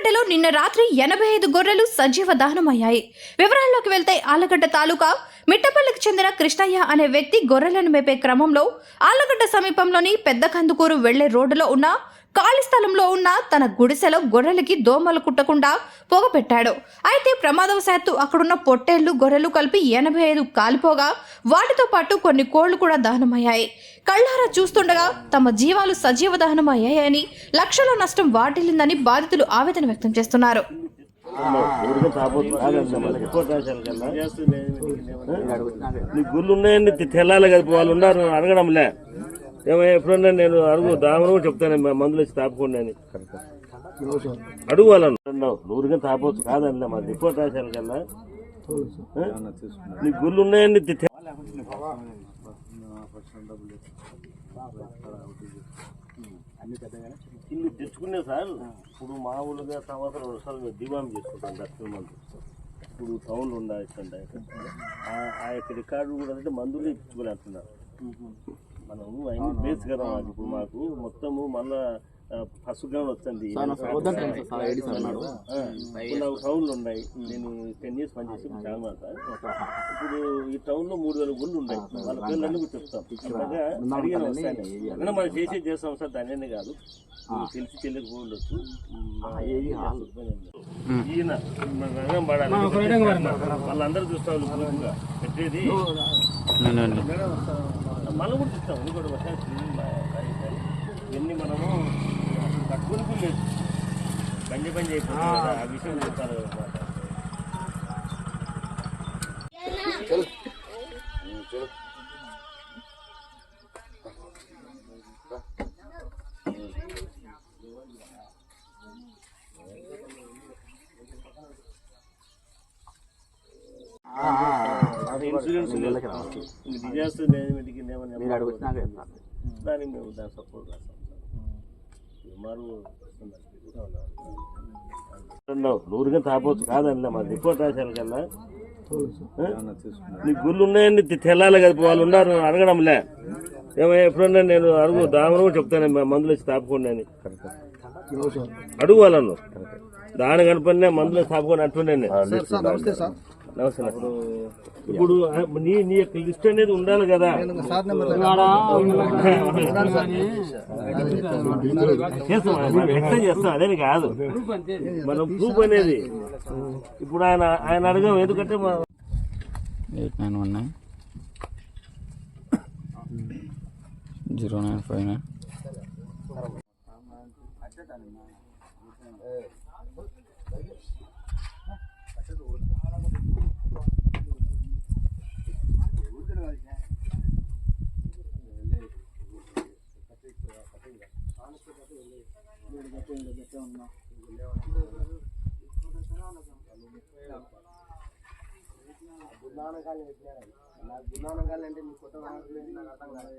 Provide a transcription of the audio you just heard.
ఆలగడ్డలో నిన్న రాత్రి 85 గొర్రెలు సజీవ దహనమయ్యాయి. వివరాల్లోకి వెళ్తే ఆలగడ్డ తాలూకా మిట్టపల్లికి చెందిన కృష్ణయ్య అనే వ్యక్తి గొర్రెలను మేపే క్రమంలో ఆలగడ్డ సమీపంలోని పెద్ద కందుకూరు వెళ్లే రోడ్డులో ఉన్న ఖాళీ స్థలంలో ఉన్న తన గుడిసెలో గొర్రెలకి దోమలు కుట్టకుండా పొగ పెట్టాడు. అయితే ప్రమాదవశాత్తు అక్కడున్న పొట్టేళ్లు గొర్రెలు కలిపి 85 కాలిపోగా వాటితో పాటు కొన్ని కోళ్లు కూడా దహనమయ్యాయి. కళ్ళారా చూస్తుండగా తమ జీవాలు సజీవ దహనమయ్యాయని, లక్షల నష్టం వాటిల్లిందని బాధితులు ఆవేదన వ్యక్తం చేస్తున్నారు. గుళ్ళు ఉన్నాయని తెల్లాలి కదా, వాళ్ళు ఉన్నారు అడగడంలే. ఏమయ్యా ఎప్పుడన్నా నేను అడుగు దామను చెప్తాను, మందులు వచ్చి తాపుకోండి అని అడుగు వాళ్ళను. నూరుగా తాపవచ్చు కాదనిలే, మా రిపోర్ట్ రాశాను కల్లా నీ గుళ్ళు ఉన్నాయని ఇల్లు తెచ్చుకునే సార్. ఇప్పుడు మామూలుగా సంవత్సరం 2 సార్లు దివాం చేసుకుంటాం దక్షిణ మందులు. ఇప్పుడు టౌన్లు ఉండాలి ఆ యొక్క రికార్డు కూడా అంటే మందులు ఇచ్చుకుని అంటున్నారు. మనము అన్ని బేస్ కదా. ఇప్పుడు మాకు మొత్తము మళ్ళా పసుగా వస్తుంది. నాకు టౌన్లు ఉన్నాయి. నేను 10 years పనిచేసి చాలా సార్. ఇప్పుడు ఈ టౌన్ లో 3000 గుళ్ళు ఉన్నాయి. వాళ్ళ పేర్లన్నీ కూడా చెప్తాం. అడిగిన వస్తాయి మనం చేస్తాం సార్. దాని కాదు, తెలిసి తెలియకపోవచ్చు. ఈయన రంగం పడాలి, వాళ్ళందరూ చూస్తాం పెట్టేది. మనం కూడా చూస్తాం ఇంకోటి ఇవన్నీ మనము కట్టుకుని లేదు, పని అయిపోతుంది కదా. ఆ విషయం చెప్తారు ఇన్సూరెన్స్ డిజాస్టర్ మేనేజ్మెంట్కి దానికి మేము దాని సపోర్ట్ రాస్తాం. నూరుగా తాపవచ్చు కాదనిలే, మా రిపోర్ట్ రాశాను కల్లా నీ గుళ్ళు ఉన్నాయని తెల్లాలి కదా, వాళ్ళు ఉన్నారు అడగడంలే. ఏమయ్యా ఎప్పుడన్నా నేను అడుగు దామను చెప్తాను, మందులు వచ్చి తాపుకోండి అని అడుగు వాళ్ళను. దాని కనపడినా మందులు తాపుకొని అంటుండే. నమస్తే. ఇప్పుడు నీ యొక్క లిస్ట్ అనేది ఉండాలి కదా. చేస్తాం అదేని కాదు, మనం ప్రూఫ్ అనేది. ఇప్పుడు ఆయన అడగం ఎందుకంటే 8919 0959 అంటే మీ కొత్త నాకు అర్థం కాదు.